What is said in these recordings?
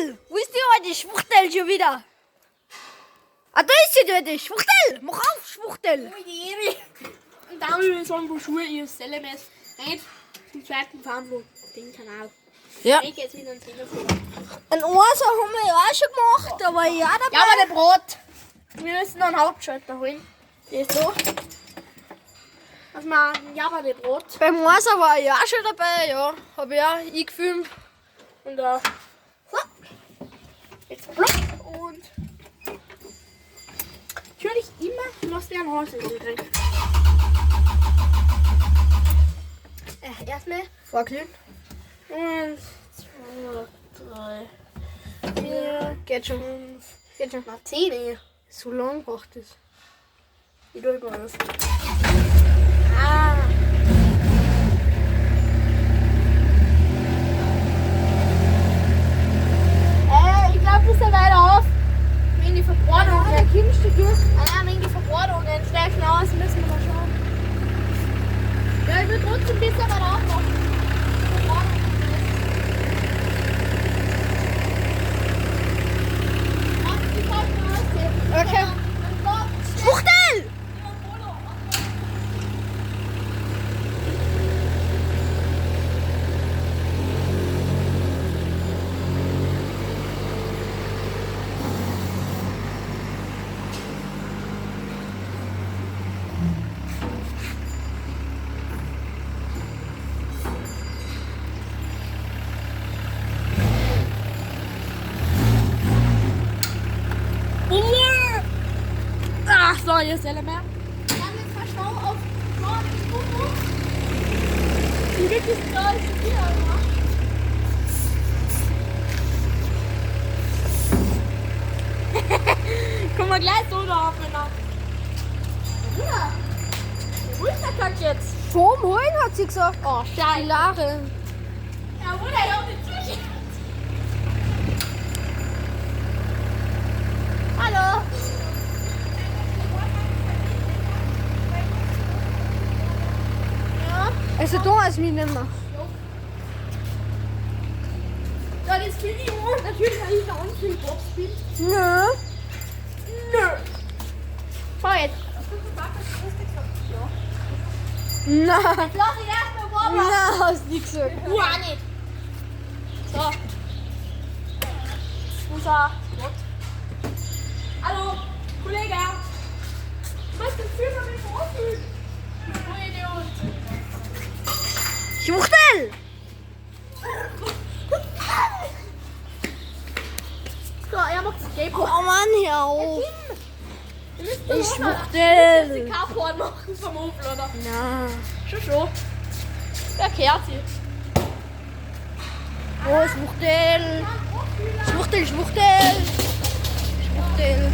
Schwuchtel! Wo ist die alte Schwuchtel schon wieder? Ah, da ist sie dort, die Schwuchtel! Mach auf, Schwuchtel! Und dann will ich sagen, wo Schuhe ist. LMS. Nicht zum zweiten fahren, wo den Kanal. Ja. Ich gehe jetzt wieder ins Telefon. Ein Ohrser haben wir ja auch schon gemacht, aber ja dabei. Ja, aber der Brot. Wir müssen noch einen Hauptschalter holen. Der ist so. Was man, ja, aber der Brot. Beim Ohrser war ich auch schon dabei, ja. Hab ich auch eingefilmt. Und so. Jetzt block und. Natürlich immer muss der ein Haus drin. Erstmal. Vorglühen. 1, 2, 3, 4, Geht schon. 5, Geht schon. na 10. So lang braucht es. Wie drückt man das? Ah. Ich glaube, das ist ja weiter auf. Wegen die Verbrennung. Da kommst du durch. Ah, wegen die Verbrennung. Schnell hinaus müssen wir mal schauen. Ja, ich will trotzdem ein bisschen weiter aufmachen. Okay. Schwuchtel! Ach so, jetzt LMR. Dann jetzt mal schau auf das Foto. Die wirklich toll ist hier, oder? Guck mal gleich so da auf, wenn er. Ja. Wo ist der Kack jetzt? Vom Holen hat sie gesagt. Oh, Die scheiße. Lara. Ja, wo der auf die Tür. Hallo. Ja. Also da ist mich nicht mehr. Ja, das Video, natürlich, weil ich da unten im Box bin. Nö. Nö. Schau jetzt. Nein. Lass ich erstmal warm machen. Nein, hast du nicht gesagt. Du auch nicht. So. Wo ist er? Hallo, Kollege. Was denn für mich vorfühlen? Du Idiot. Schwuchtel! So, er macht das Skateboard. Oh Mann, hör auf. Ich Ich Schwuchtel. Carport machen vom Hof, oder? Ja. Schon. Wer kehrt sie? Oh, Schwuchtel. Schwuchtel, Schwuchtel. Schwuchtel.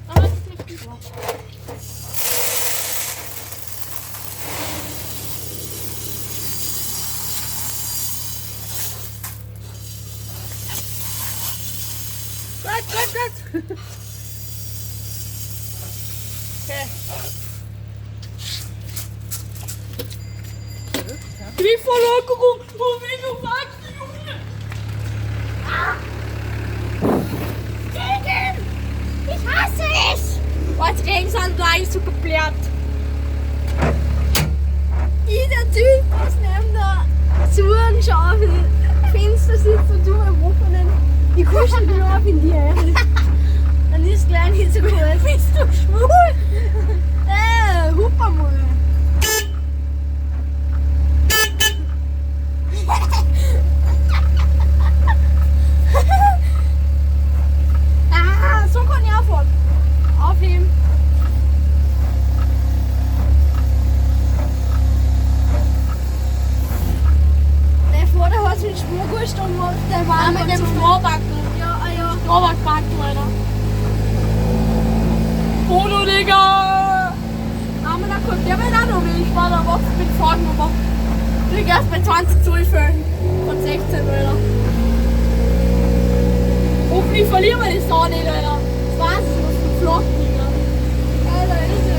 Aber das ist nicht gut. Gut. Okay. Briefverlagerung, wo will du wachsen, Junge? Gegen! Ich hasse es! Was Regen sind gleich so geblärt. Dieser Typ, was neben der Zuhörerschaufel Fenster sitzt und du am Wochenende die kuscheln nur auf in die Ehrlich. Dann ist gleich nicht so gut. Bist du schwul? Hup mal. Ah, so kann ich auch fahren. Aufheben. Der Vater hat sich den Schwurgust und der war Ah, mit dem Strohbacken. Ja, ja. Strohbackbacken, Alter. Foto, Digga! Aber da kommt der mir auch noch weh. Ich war da was mit Fahrtnummer. Ich erst bei 20 Zollfällen von 16, Alter. Hoffentlich verlieren wir die Sau nicht, Alter. Das war's, ich muss geflogen, Digga. Alter, das ist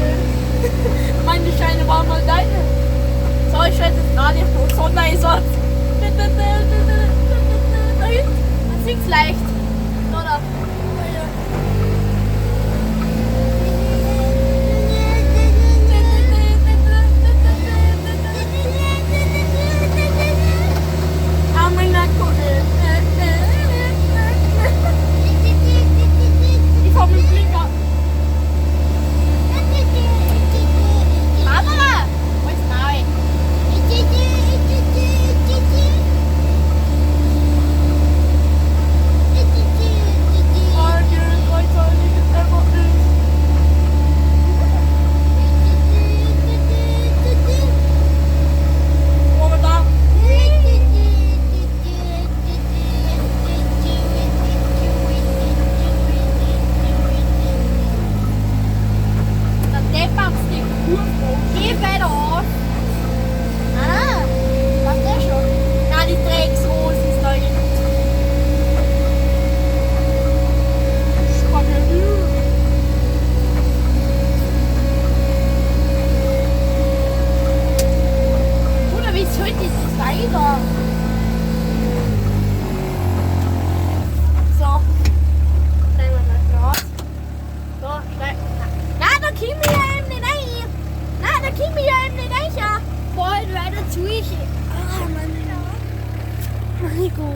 richtig gut.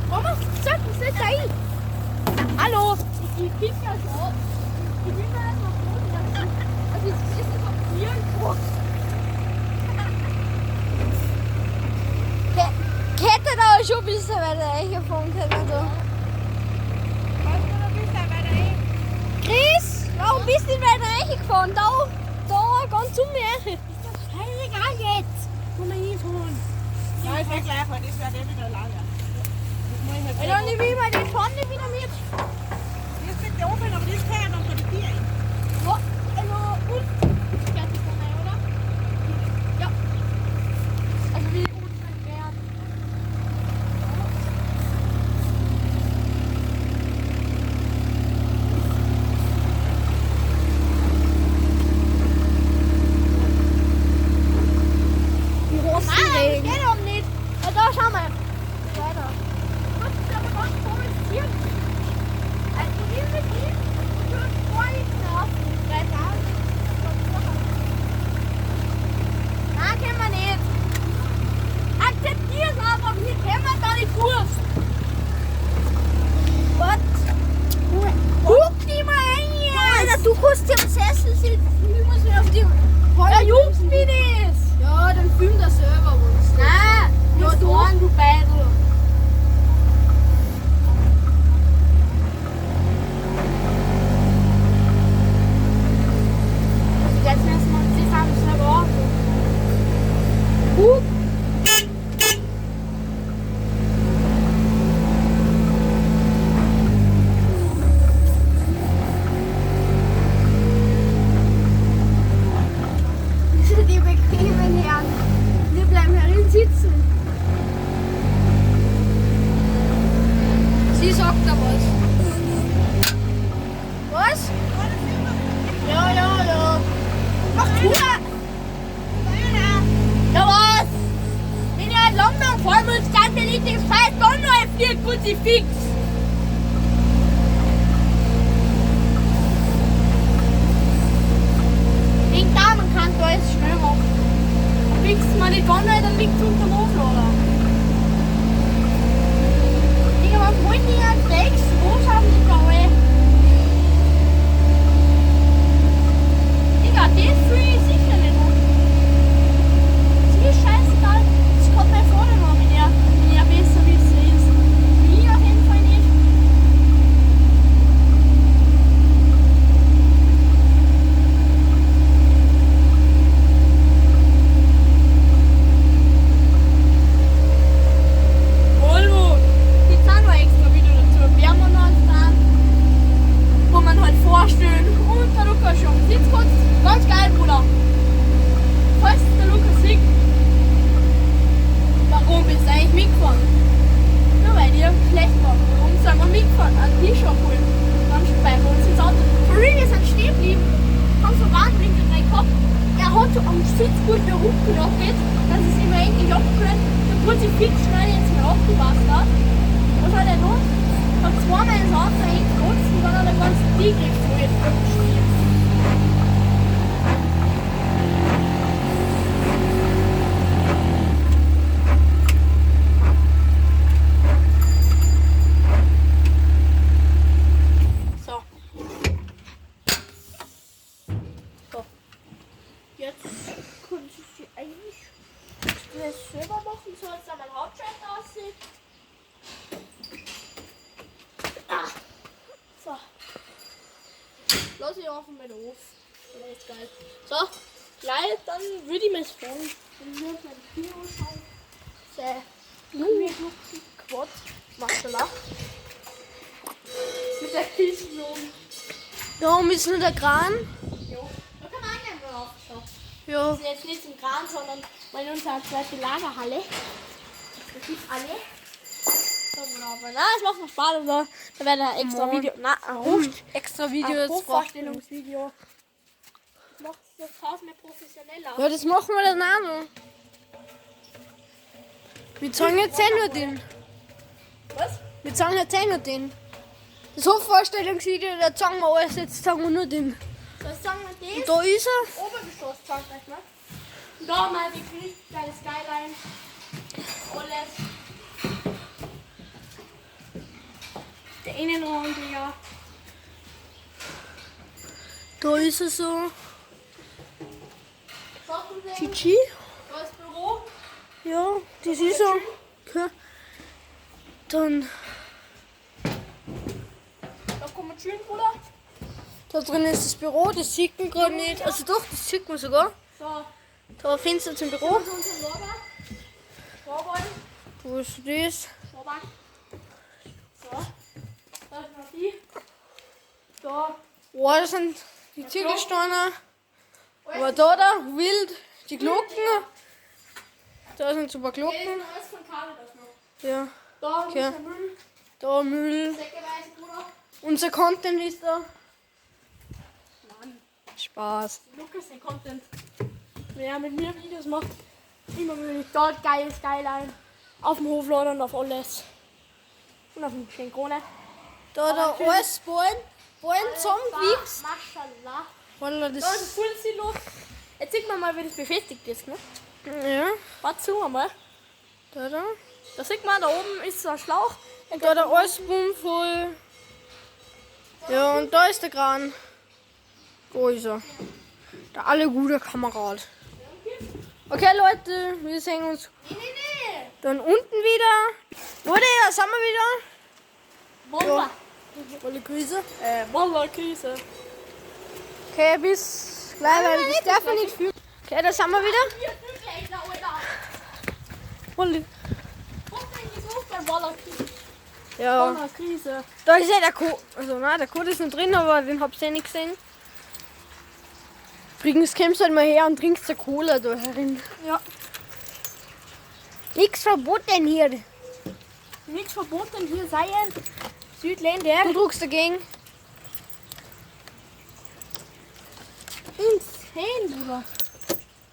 Warum sagt das nicht ein? Hallo? Ich krieg ja so. Ich bin da erstmal froh, dass ich das Essen kapieren kann. Hätte da schon ein bisschen weiter reingefahren können. Da. Was du noch bist, da weiter hin? Chris, warum bist du nicht weiter reingefahren? Da, ganz um mich. Ist das scheißegal jetzt. Komm mal hinfahren. Ja, ich will gleich, weil das wird wieder lange. Ja, dann nehme ich mal den vorne wieder mit. Das ist mit der Ofen, aber das kann ja dann von der Bier ein. Ja, also und fertig von mir, oder? Ja. Also wie unten werden. Die Hosen regen. Geht doch nicht. Ja, da schau mal. Weiter. Was ist aber was kommunizieren? Also wir mit ihm für Freunde. Nein, können wir nicht. Akzeptier es einfach nicht. Können wir da nicht Wurst. Was? Guck die mal ein hier. Alter, du kannst hier am Sessel sitzen. Ich muss mir auf die Ja, Jungs, wie das? Ja, dann film das selber uns. Nein, Ja, nicht du. an, du Beidel. Jetzt müssen wir uns die Sachen selber anschauen. Die bequemen Herren. Wir bleiben herin sitzen. Sie sagt da was. Was? Ja. Mach du ja. Ja was? Wenn ihr in London fahren müsst, dann will ich den scheiß Donner fliegt Kruzifix. Den Damenkant, da ist schnell machen. Dann wichst man die Donner, dann liegt es unter dem Auflader. Digga, was wollen die ja Drecks? Wo schauen die da alle? Digga, das fühle ich sicher nicht an. Das ist scheißegal. Das kommt mir vor, wenn ihr besser wie es ist. Mir auf jeden Fall nicht. Volvo. Gibt auch noch extra Video dazu. Werden wir noch eins dran, wo man halt vorstellen und der Lukas schon sitzt kurz. Ganz geil, Bruder. Falls der Lukas sieht, warum bist du eigentlich mitgefahren? Nur weil dir schlecht war. Warum sind wir mitgefahren? An die schon holen. Dann bei uns ins Auto. For real, wir sind stehen geblieben. Haben so Warnblinker rein gehabt. Er hat so am Sitzgurt wieder hochgelockert, dass es ihm endlich abkühlt. Der Kruzifix schnell jetzt mal abgepasst hat. Was hat er noch? Hat zweimal ins Auto eingekotzt und dann hat er ganz die Grifffolie abgeschrieben. So. Jetzt kann ich sie eigentlich selber machen, so als dann mein Hauptschalter aussieht. So. Lass ich einfach mal auf. Das ist echt geil. So, gleich, dann würde ich mir es freuen. Wenn wir auf mein Video schauen. Sehr Quad. Macht er lacht. Mit der Hilfslohn. Da müssen wir der Kran. Jo. Da kann man auch gerne mal aufschauen. Ja. Wir sind jetzt nicht im Kran, sondern mal in unserer zweiten Lagerhalle. Das gibt alle. So, aber na, es macht noch Spaß und so. Da werden ein extra Morgen. Video. Na, Extra Video ein jetzt brauchen. Vorstellungsvideo. Macht das tausendmal professioneller. Ja, das machen wir dann auch noch. Wir zeigen jetzt eh nur den. Was? Wir zeigen jetzt eh nur den. Das Hofvorstellungsvideo, da zeigen wir alles, jetzt zeigen wir nur den. So, jetzt sagen wir das. Und da ist er. Obergeschoss zeigt euch mal. Und da mal die richtig geile Skyline. Alles. Der Innenraum, Digga. Da ist er so. Schatten GG. Da ist Büro. Ja, das ist so. Okay. Dann Da kommen wir schön, Bruder. da drin ist das Büro, das sieht man gerade nicht. Also doch, das sieht man sogar. So, Da ein Fenster zum Büro. zu unserem Lager. Vorbei. Wo ist das? Vorbei. So. Da ist noch die. Da. Oh, da sind die Ziegelsteine. Aber da, wild, die Glocken. Da sind super Der ist Glocken. noch alles von Kabel das noch. Ja, Da Okay. ist der Müll. da Müll. Säckeweise, Bruder. Unser Content ist da. Mann. Spaß. Lukas, der Content. Wer mit mir Videos macht, immer möglich. Dort geil Skyline. Auf dem Hofladen und auf alles. Und auf dem Schenkone. Da alles Ballen zusammengewichst. Maschallah. Wallah, Da ist ein das. Full-Silo. Jetzt sieht man mal, wie das befestigt ist. Ne? Ja, Warte zu einmal. da. Da sieht man, da oben ist so ein Schlauch. Da alles voll. Ja, und da ist der Kran. Wo ist er? Der alle gute Kamerad. Okay, Leute, wir sehen uns Nee. dann unten wieder. Leute, da sind wir wieder. Bomber. Volle Grüße. Bomberkrise. Okay, bis gleich, weil ich darf ja nicht fühlen. Okay, da sind wir wieder. Hier, Flügel, Alter. Volle. Was denn gesucht bei Bomberkrise? Ja, Bomberkrise. da ist ja der Code. Also, nein, der Code ist nicht drin, aber den habt ihr nicht gesehen. Übrigens, kommst du halt mal her und trinkst eine Cola da herin. Ja. Nichts verboten hier. Nichts verboten hier sein. Südländer. Du druckst dagegen. Insane, Bruder.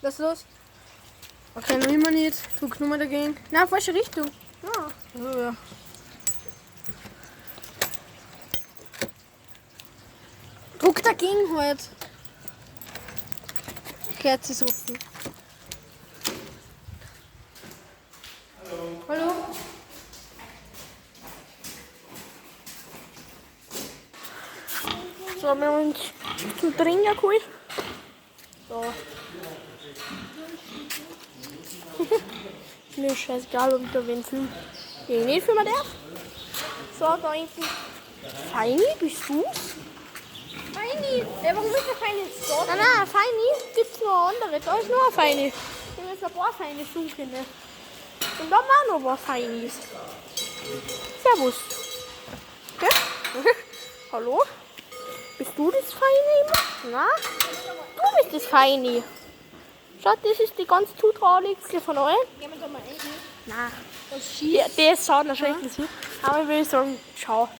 Lass los. Okay, noch immer nicht. Druck nur mal dagegen. Na, falsche Richtung. Ja. Oh, ja. Druck dagegen halt. Kerze ist offen. Hallo. So, wir haben uns zum Trinken geholt. So. Mir ist scheißegal, ob ich da wen filmen. Ich nicht filmen darf. So, da hinten. Feini, bist du's? Feini. Ja, warum ist der Feini jetzt da? Nein, Feini gibt's noch andere. Da ist nur ein Feini. Ich will jetzt ein paar Feini suchen. Ne? Und da waren noch ein paar Feinis. Servus. Okay. Hallo? Bist du das Feini? Na? Du bist das Feini. Schaut, das ist die ganz zutraulichste von allen. Gehen wir da mal rein. Nein. Der ist sauer, schrecklich. Aber ich will sagen, ciao.